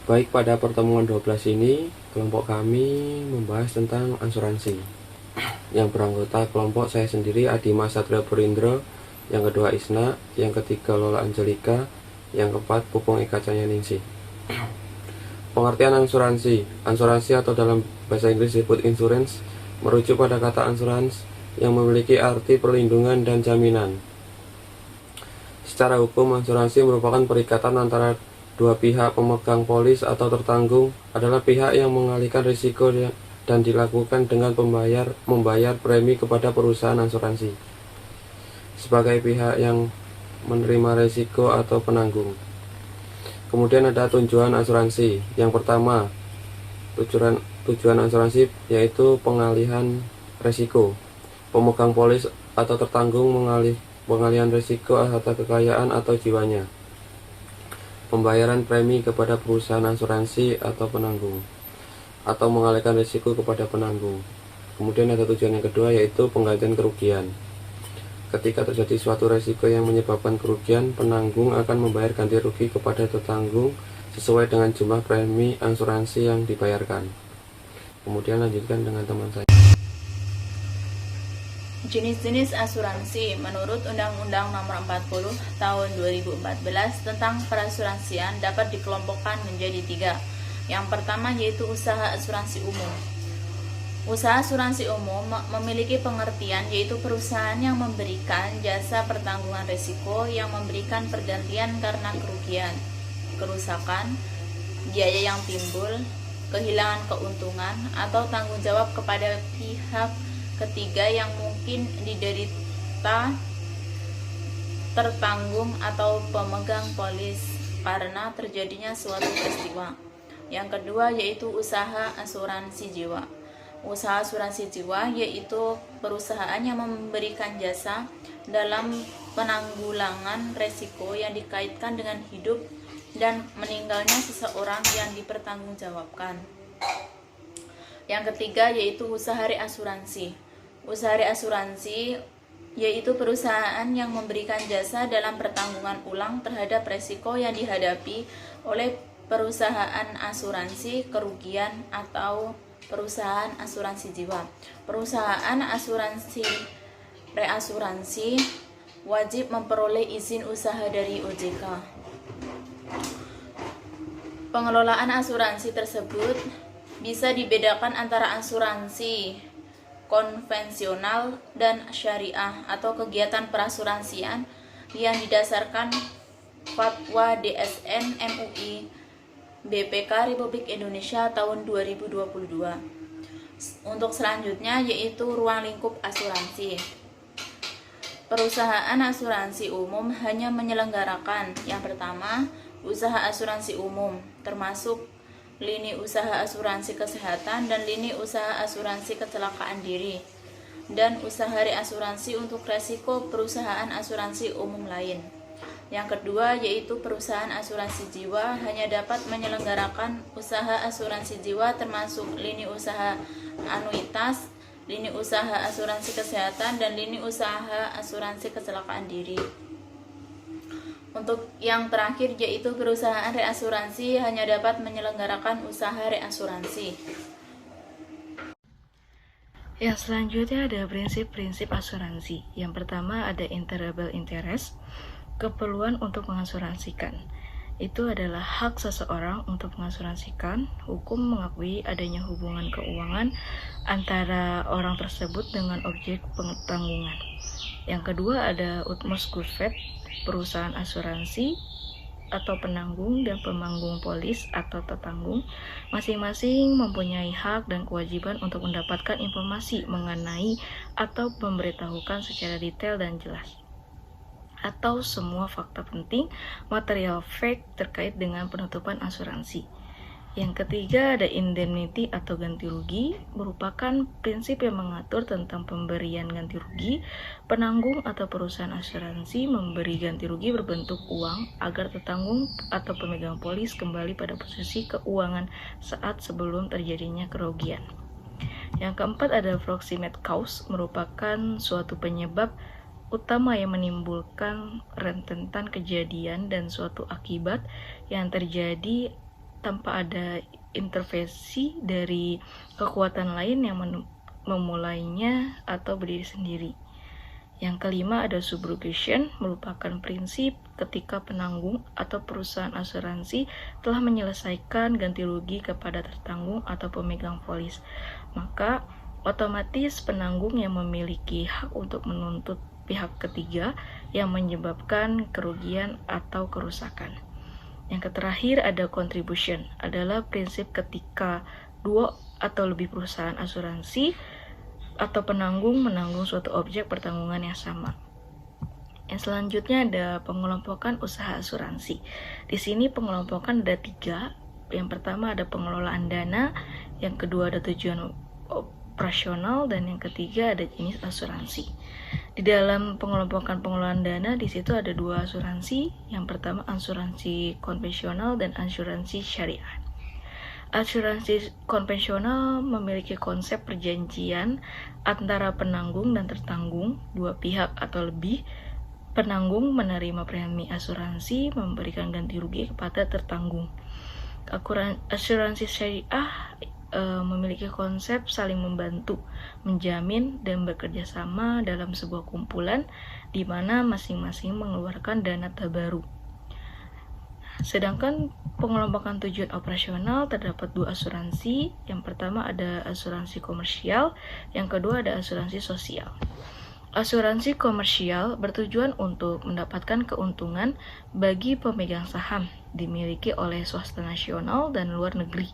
Baik, pada pertemuan 12 ini, kelompok kami membahas tentang asuransi. Yang beranggota kelompok saya sendiri Adima Satria Purindro, yang kedua Isna, yang ketiga Lola Angelika, yang keempat Pupung Eka Cahya Ningsih. Pengertian asuransi. Asuransi atau dalam bahasa Inggris disebut insurance, merujuk pada kata insurance yang memiliki arti perlindungan dan jaminan. Secara hukum, asuransi merupakan perikatan antara dua pihak. Pemegang polis atau tertanggung adalah pihak yang mengalihkan risiko dan dilakukan dengan membayar premi kepada perusahaan asuransi sebagai pihak yang menerima risiko atau penanggung. Kemudian ada tujuan asuransi. Yang pertama, tujuan asuransi yaitu pengalihan risiko. Pemegang polis atau tertanggung pengalihan risiko harta kekayaan atau jiwanya. Pembayaran premi kepada perusahaan asuransi atau penanggung, atau mengalihkan risiko kepada penanggung. Kemudian ada tujuan yang kedua yaitu penggantian kerugian. Ketika terjadi suatu risiko yang menyebabkan kerugian, penanggung akan membayar ganti rugi kepada tertanggung sesuai dengan jumlah premi asuransi yang dibayarkan. Kemudian lanjutkan dengan teman saya. Jenis-jenis asuransi menurut Undang-Undang Nomor 40 Tahun 2014 tentang perasuransian dapat dikelompokkan menjadi 3. Yang pertama yaitu usaha asuransi umum. Usaha asuransi umum memiliki pengertian yaitu perusahaan yang memberikan jasa pertanggungan risiko yang memberikan pergantian karena kerugian, kerusakan, biaya yang timbul, kehilangan keuntungan, atau tanggung jawab kepada pihak ketiga yang mungkin diderita tertanggung atau pemegang polis karena terjadinya suatu peristiwa. Yang kedua yaitu usaha asuransi jiwa. Usaha asuransi jiwa yaitu perusahaan yang memberikan jasa dalam penanggulangan risiko yang dikaitkan dengan hidup dan meninggalnya seseorang yang dipertanggungjawabkan. Yang ketiga yaitu usaha reasuransi. Usaha reasuransi yaitu perusahaan yang memberikan jasa dalam pertanggungan ulang terhadap risiko yang dihadapi oleh perusahaan asuransi kerugian atau perusahaan asuransi jiwa. Perusahaan asuransi reasuransi wajib memperoleh izin usaha dari OJK. Pengelolaan asuransi tersebut bisa dibedakan antara asuransi konvensional dan syariah atau kegiatan perasuransian yang didasarkan Fatwa DSN MUI BPK Republik Indonesia tahun 2022. Untuk selanjutnya yaitu ruang lingkup asuransi. Perusahaan asuransi umum hanya menyelenggarakan yang pertama, usaha asuransi umum termasuk lini usaha asuransi kesehatan dan lini usaha asuransi kecelakaan diri, dan usaha reasuransi untuk resiko perusahaan asuransi umum lain. Yang kedua yaitu perusahaan asuransi jiwa hanya dapat menyelenggarakan usaha asuransi jiwa termasuk lini usaha anuitas, lini usaha asuransi kesehatan, dan lini usaha asuransi kecelakaan diri. Untuk yang terakhir yaitu perusahaan reasuransi hanya dapat menyelenggarakan usaha reasuransi. Yang selanjutnya ada prinsip-prinsip asuransi. Yang pertama ada insurable interest, keperluan untuk mengasuransikan. Itu adalah hak seseorang untuk mengasuransikan. Hukum mengakui adanya hubungan keuangan antara orang tersebut dengan objek penanggungan. Yang kedua ada utmost good faith, perusahaan asuransi atau penanggung dan pemanggung polis atau tertanggung masing-masing mempunyai hak dan kewajiban untuk mendapatkan informasi mengenai atau memberitahukan secara detail dan jelas atau semua fakta penting material fact terkait dengan penutupan asuransi. Yang ketiga ada indemnity atau ganti rugi, merupakan prinsip yang mengatur tentang pemberian ganti rugi. Penanggung atau perusahaan asuransi memberi ganti rugi berbentuk uang agar tertanggung atau pemegang polis kembali pada posisi keuangan saat sebelum terjadinya kerugian. Yang keempat ada proximate cause, merupakan suatu penyebab utama yang menimbulkan rentetan kejadian dan suatu akibat yang terjadi tanpa ada intervensi dari kekuatan lain yang memulainya atau berdiri sendiri. Yang kelima ada subrogation, merupakan prinsip ketika penanggung atau perusahaan asuransi telah menyelesaikan ganti rugi kepada tertanggung atau pemegang polis. Maka otomatis penanggung yang memiliki hak untuk menuntut pihak ketiga yang menyebabkan kerugian atau kerusakan. Yang terakhir ada contribution, adalah prinsip ketika dua atau lebih perusahaan asuransi atau penanggung menanggung suatu objek pertanggungan yang sama. Yang selanjutnya ada pengelompokan usaha asuransi. Di sini pengelompokan ada 3. Yang pertama ada pengelolaan dana, yang kedua ada tujuan operasional, dan yang ketiga ada jenis asuransi. Di dalam pengelompokan pengelolaan dana di situ ada 2 asuransi. Yang pertama asuransi konvensional dan asuransi syariah. Asuransi konvensional memiliki konsep perjanjian antara penanggung dan tertanggung, 2 pihak atau lebih. Penanggung menerima premi asuransi, memberikan ganti rugi kepada tertanggung. Asuransi syariah memiliki konsep saling membantu, menjamin, dan bekerja sama dalam sebuah kumpulan di mana masing-masing mengeluarkan dana tabaru. Sedangkan pengelompokan tujuan operasional terdapat 2 asuransi. Yang pertama ada asuransi komersial, yang kedua ada asuransi sosial. Asuransi komersial bertujuan untuk mendapatkan keuntungan bagi pemegang saham dimiliki oleh swasta nasional dan luar negeri,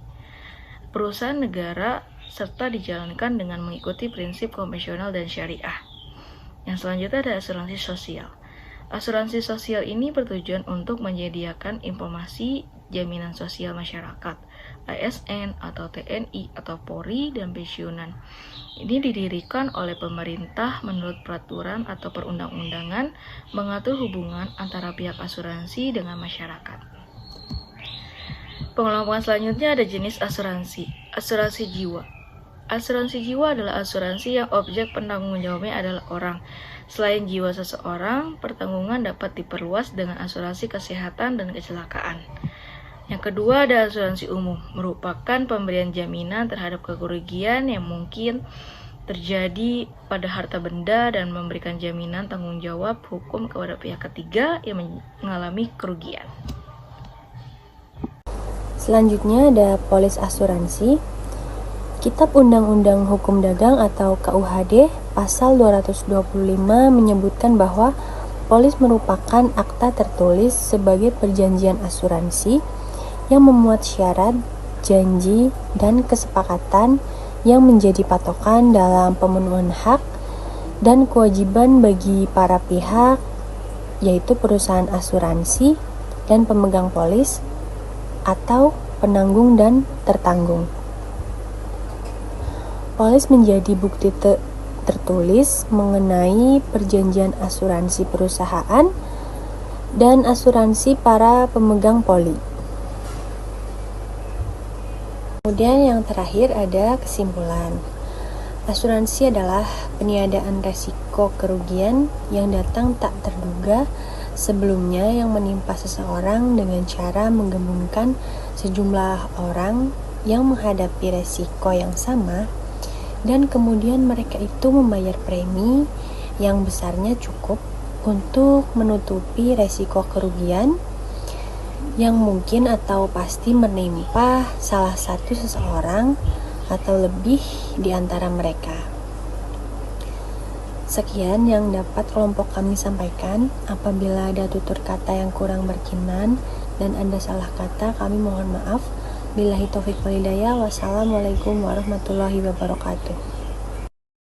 perusahaan negara, serta dijalankan dengan mengikuti prinsip konvensional dan syariah. Yang selanjutnya ada asuransi sosial. Asuransi sosial ini bertujuan untuk menyediakan informasi jaminan sosial masyarakat, ASN atau TNI atau Polri, dan pensiunan. Ini didirikan oleh pemerintah menurut peraturan atau perundang-undangan mengatur hubungan antara pihak asuransi dengan masyarakat. Pengelompokan selanjutnya ada jenis asuransi. Asuransi jiwa. Asuransi jiwa adalah asuransi yang objek penanggung jawabnya adalah orang. Selain jiwa seseorang, pertanggungan dapat diperluas dengan asuransi kesehatan dan kecelakaan. Yang kedua ada asuransi umum, merupakan pemberian jaminan terhadap kerugian yang mungkin terjadi pada harta benda dan memberikan jaminan tanggung jawab hukum kepada pihak ketiga yang mengalami kerugian. Selanjutnya ada polis asuransi. Kitab Undang-Undang Hukum Dagang atau KUHD pasal 225 menyebutkan bahwa polis merupakan akta tertulis sebagai perjanjian asuransi yang memuat syarat, janji, dan kesepakatan yang menjadi patokan dalam pemenuhan hak dan kewajiban bagi para pihak, yaitu perusahaan asuransi dan pemegang polis atau penanggung dan tertanggung. Polis menjadi bukti tertulis mengenai perjanjian asuransi perusahaan dan asuransi para pemegang poli. Kemudian yang terakhir ada kesimpulan. Asuransi adalah peniadaan resiko kerugian yang datang tak terduga sebelumnya yang menimpa seseorang dengan cara menggabungkan sejumlah orang yang menghadapi resiko yang sama, dan kemudian mereka itu membayar premi yang besarnya cukup untuk menutupi resiko kerugian yang mungkin atau pasti menimpa salah satu seseorang atau lebih di antara mereka. Sekian yang dapat kelompok kami sampaikan. Apabila ada tutur kata yang kurang berkenan dan Anda salah kata, kami mohon maaf. Billahi taufiq wal hidayah. Wassalamualaikum warahmatullahi wabarakatuh.